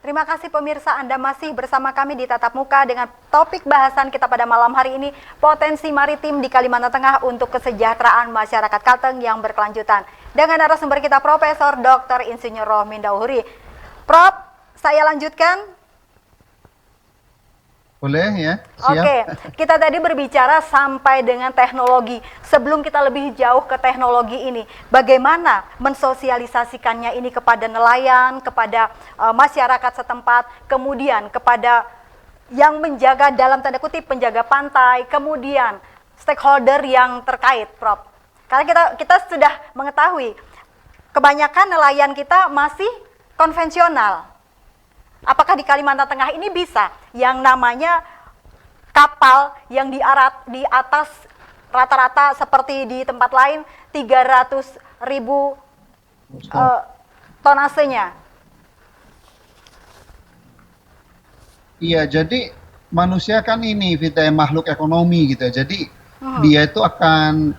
Terima kasih pemirsa, Anda masih bersama kami di Tatap Muka dengan topik bahasan kita pada malam hari ini, potensi maritim di Kalimantan Tengah untuk kesejahteraan masyarakat Kalteng yang berkelanjutan. Dengan narasumber kita Profesor Dr. Insinyur Rohmin Dauhuri. Prof, saya lanjutkan. Boleh ya, siap. Oke, kita tadi berbicara sampai dengan teknologi. Sebelum kita lebih jauh ke teknologi ini, bagaimana mensosialisasikannya ini kepada nelayan, kepada masyarakat setempat, kemudian kepada yang menjaga dalam tanda kutip penjaga pantai, kemudian stakeholder yang terkait, Prof. Karena kita sudah mengetahui kebanyakan nelayan kita masih konvensional. Apakah di Kalimantan Tengah ini bisa yang namanya kapal yang di atas rata-rata seperti di tempat lain 300.000 tonasenya? Iya, jadi manusia kan ini Vita makhluk ekonomi gitu. Jadi dia itu akan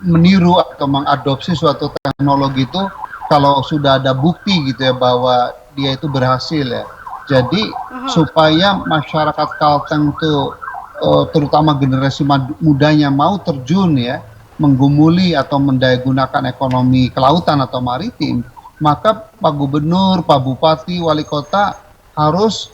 meniru atau mengadopsi suatu teknologi itu kalau sudah ada bukti gitu ya bahwa dia itu berhasil ya. Jadi supaya masyarakat Kalteng itu terutama generasi mudanya mau terjun ya, menggumuli atau mendayagunakan ekonomi kelautan atau maritim, maka Pak Gubernur, Pak Bupati, Wali Kota harus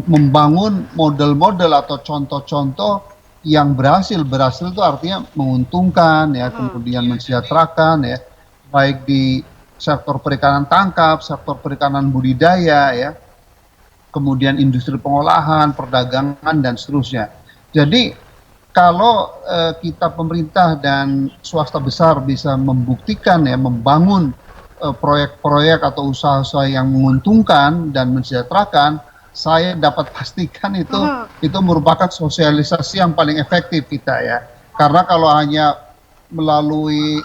membangun model-model atau contoh-contoh yang berhasil itu artinya menguntungkan ya, kemudian mensejahterakan ya, baik di sektor perikanan tangkap, sektor perikanan budidaya, ya, kemudian industri pengolahan, perdagangan, dan seterusnya. Jadi kalau kita pemerintah dan swasta besar bisa membuktikan ya, membangun proyek-proyek atau usaha-usaha yang menguntungkan dan mensejahterakan, saya dapat pastikan itu merupakan sosialisasi yang paling efektif kita ya. Karena kalau hanya melalui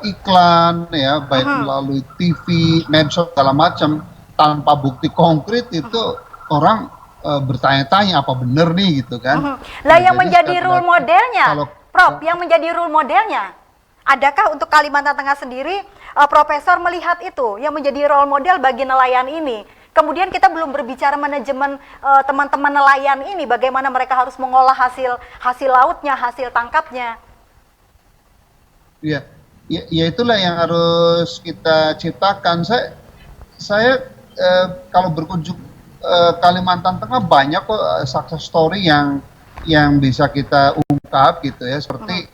iklan ya, baik melalui TV, medsos segala macam tanpa bukti konkret itu orang bertanya-tanya apa benar nih gitu kan. Lah yang menjadi role modelnya, Prof, yang menjadi role modelnya, adakah untuk Kalimantan Tengah sendiri Profesor melihat itu yang menjadi role model bagi nelayan ini? Kemudian kita belum berbicara manajemen teman-teman nelayan ini, bagaimana mereka harus mengolah hasil lautnya, hasil tangkapnya. Iya. Ya itulah yang harus kita ciptakan. Saya kalau berkunjung Kalimantan Tengah banyak kok success story yang bisa kita ungkap gitu ya. Seperti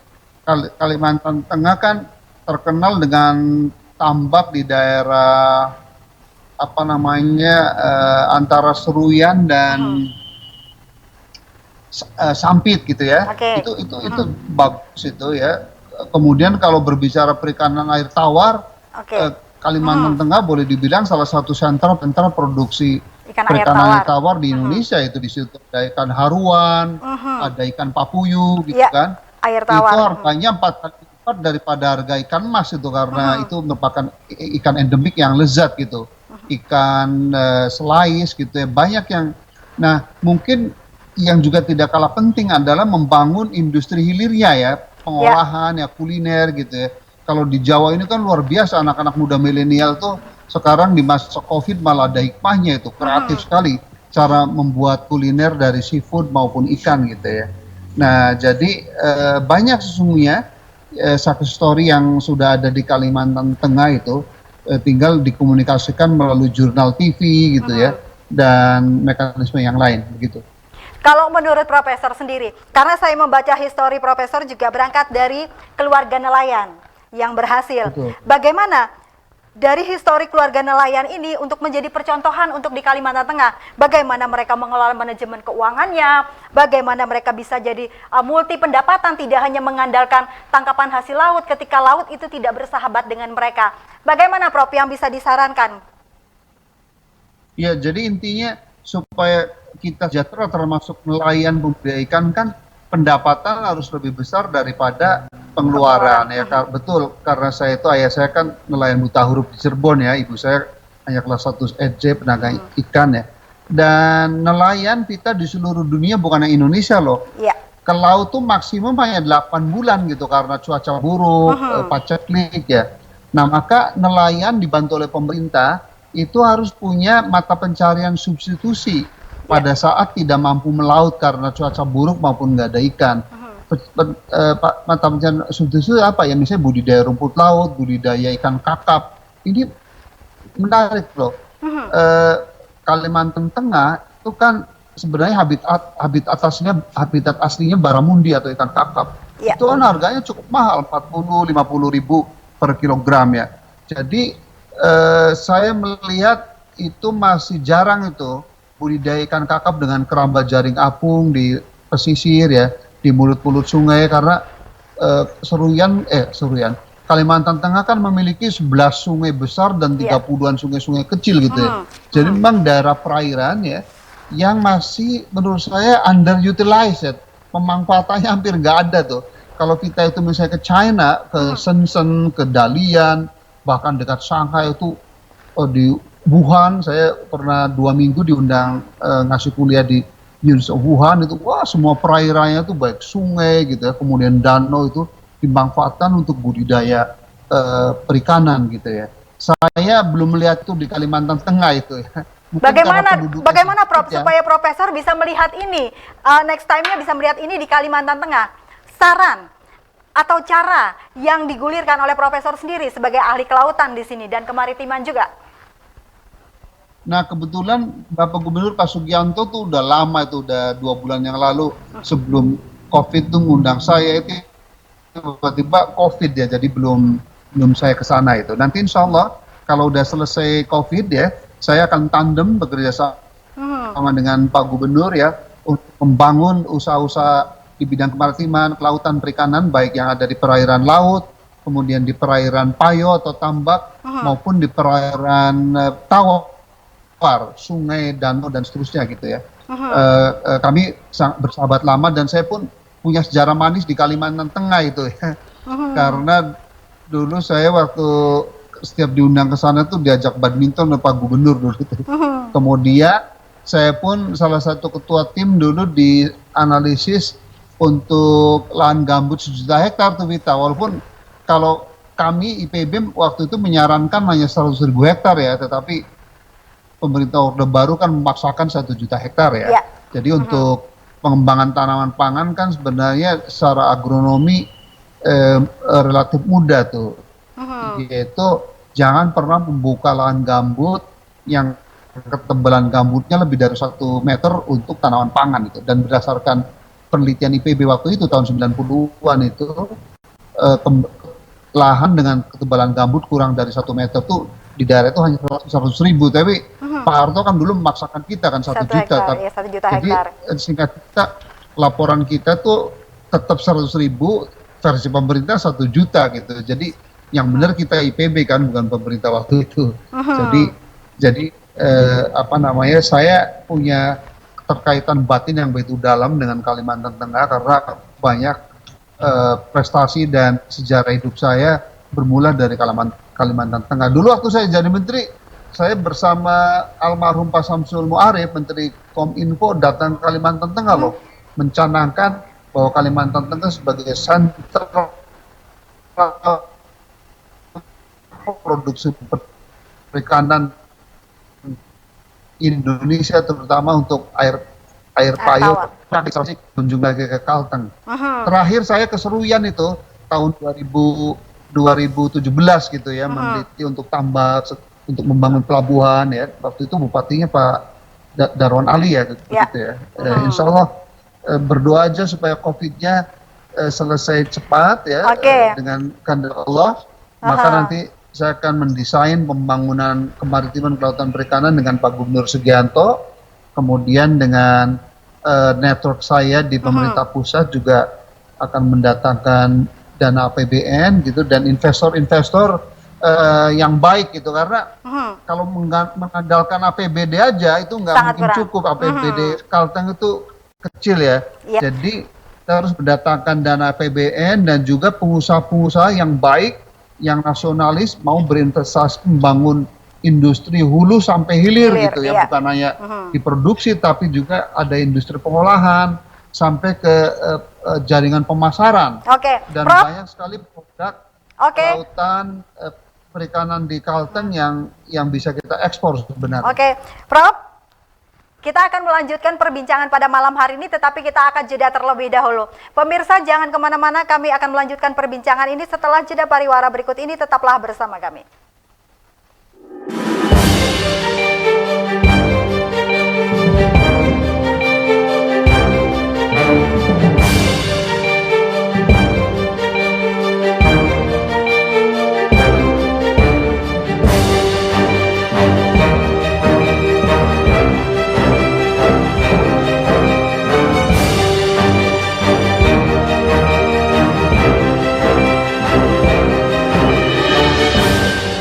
Kalimantan Tengah kan terkenal dengan tambak di daerah apa namanya antara Seruyan dan Sampit gitu ya. Itu bagus itu ya. Kemudian kalau berbicara perikanan air tawar, Kalimantan Tengah boleh dibilang salah satu sentra produksi perikanan air tawar di Indonesia. Itu di situ ada ikan haruan, ada ikan papuyu gitu kan. Air tawar. Itu harganya 4 kali lipat daripada harga ikan emas itu karena itu merupakan ikan endemik yang lezat gitu. Ikan selais gitu ya, banyak yang. Nah, mungkin yang juga tidak kalah penting adalah membangun industri hilirnya ya, pengolahan ya, kuliner gitu ya. Kalau di Jawa ini kan luar biasa anak-anak muda milenial tuh sekarang di masa Covid malah ada hikmahnya itu, kreatif sekali cara membuat kuliner dari seafood maupun ikan gitu ya. Nah, jadi banyak sesungguhnya success story yang sudah ada di Kalimantan Tengah itu tinggal dikomunikasikan melalui jurnal TV gitu ya, dan mekanisme yang lain begitu. Kalau menurut Profesor sendiri, karena saya membaca histori Profesor juga berangkat dari keluarga nelayan yang berhasil. Betul. Bagaimana dari histori keluarga nelayan ini untuk menjadi percontohan untuk di Kalimantan Tengah? Bagaimana mereka mengelola manajemen keuangannya? Bagaimana mereka bisa jadi multi pendapatan, tidak hanya mengandalkan tangkapan hasil laut ketika laut itu tidak bersahabat dengan mereka? Bagaimana Prof yang bisa disarankan? Ya, jadi intinya supaya kita sejahtera termasuk nelayan budidaya ikan kan pendapatan harus lebih besar daripada pengeluaran ya. Betul, karena saya itu ayah saya kan nelayan buta huruf di Cirebon ya, ibu saya hanya kelas 1 SD pedagang ikan ya. Dan nelayan kita di seluruh dunia bukan Indonesia loh. Ke laut tuh maksimum hanya 8 bulan gitu karena cuaca buruk, paceklik ya. Nah, maka nelayan dibantu oleh pemerintah itu harus punya mata pencarian substitusi pada saat tidak mampu melaut karena cuaca buruk maupun nggak ada ikan. Mata pencarian substitusi apa ya? Misalnya budidaya rumput laut, budidaya ikan kakap. Ini menarik loh. Kalimantan Tengah itu kan sebenarnya habitat aslinya baramundi atau ikan kakap. Ya. Itu kan harganya cukup mahal, 40-50 ribu per kilogram ya. Jadi saya melihat itu masih jarang itu budidaya ikan kakap dengan keramba jaring apung di pesisir ya, di mulut-mulut sungai, karena Seruyan Kalimantan Tengah kan memiliki 11 sungai besar dan 30-an sungai-sungai kecil gitu ya. Jadi memang daerah perairan ya yang masih menurut saya underutilized ya. Pemanfaatannya hampir nggak ada tuh. Kalau kita itu misalnya ke China, ke Shenzhen, ke Dalian, bahkan dekat Shanghai itu di Wuhan, saya pernah 2 minggu diundang ngasih kuliah di University of Wuhan itu, wah semua perairannya itu baik sungai gitu ya, kemudian danau itu dimanfaatkan untuk budidaya perikanan gitu ya. Saya belum melihat itu di Kalimantan Tengah itu ya. Bagaimana Prof supaya Profesor bisa melihat ini, next time-nya bisa melihat ini di Kalimantan Tengah? Saran atau cara yang digulirkan oleh Profesor sendiri sebagai ahli kelautan di sini dan kemaritiman juga? Nah kebetulan Bapak Gubernur Pak Sugianto tuh udah lama itu, udah 2 bulan yang lalu sebelum COVID tuh ngundang saya, itu tiba-tiba COVID ya, jadi belum saya ke sana itu. Nanti insya Allah kalau udah selesai COVID ya, saya akan tandem bekerja sama dengan Pak Gubernur ya, untuk membangun usaha-usaha di bidang kemaritiman, kelautan, perikanan, baik yang ada di perairan laut, kemudian di perairan payo atau tambak, maupun di perairan tawar, sungai, danau, dan seterusnya gitu ya. Kami bersahabat lama dan saya pun punya sejarah manis di Kalimantan Tengah itu ya. Karena dulu saya waktu setiap diundang ke sana tuh diajak badminton oleh Pak Gubernur dulu itu. Kemudian saya pun salah satu ketua tim dulu di analisis untuk lahan gambut 1 juta hektar tuh Vita. Walaupun kalau kami IPB waktu itu menyarankan hanya 100.000 hektar ya, tetapi pemerintah Orde Baru kan memaksakan 1 juta hektar ya. Jadi untuk pengembangan tanaman pangan kan sebenarnya secara agronomi relatif mudah tuh, yaitu jangan pernah membuka lahan gambut yang ketebalan gambutnya lebih dari 1 meter untuk tanaman pangan itu. Dan berdasarkan penelitian IPB waktu itu tahun 90-an itu, lahan dengan ketebalan gambut kurang dari 1 meter tuh di daerah itu hanya 100.000, tapi Pak Harto kan dulu memaksakan kita kan 1 juta. Hektar, ya, 1 juta jadi hektar. singkat kita, laporan kita tuh tetap 100.000, versi pemerintah 1 juta gitu. Jadi yang benar kita IPB kan, bukan pemerintah waktu itu. Jadi apa namanya, saya punya keterkaitan batin yang begitu dalam dengan Kalimantan Tengah karena banyak prestasi dan sejarah hidup saya bermula dari Kalimantan Tengah. Dulu waktu saya jadi menteri, saya bersama almarhum Pak Samsul Muarif, Menteri Kominfo, datang ke Kalimantan Tengah loh, mencanangkan bahwa Kalimantan Tengah sebagai sentra produksi perikanan Indonesia, terutama untuk air payo, kunjung lagi ke Kalteng. Terakhir saya ke Seruyan itu tahun 2017 gitu ya, meneliti untuk tambak, untuk membangun pelabuhan ya. Waktu itu bupatinya Pak Darwan Ali ya, gitu ya. Insya Allah berdoa aja supaya COVID-nya selesai cepat ya, dengan kehendak Allah. Maka nanti saya akan mendesain pembangunan kemaritiman, kelautan, perikanan dengan Pak Gubernur Sugianto, kemudian dengan network saya di pemerintah pusat juga akan mendatangkan dana APBN gitu, dan investor-investor yang baik gitu, karena kalau mengandalkan APBD aja itu nggak mungkin cukup. APBD Kalteng itu kecil ya. Jadi kita harus mendatangkan dana APBN dan juga pengusaha-pengusaha yang baik, yang nasionalis, mau berinvestasi membangun industri hulu sampai hilir gitu ya, bukan hanya diproduksi tapi juga ada industri pengolahan sampai ke jaringan pemasaran. Dan banyak sekali produk kelautan perikanan di Kalteng yang bisa kita ekspor sebenarnya. Oke, Prof, kita akan melanjutkan perbincangan pada malam hari ini, tetapi kita akan jeda terlebih dahulu. Pemirsa, jangan kemana-mana, kami akan melanjutkan perbincangan ini setelah jeda pariwara berikut ini, tetaplah bersama kami.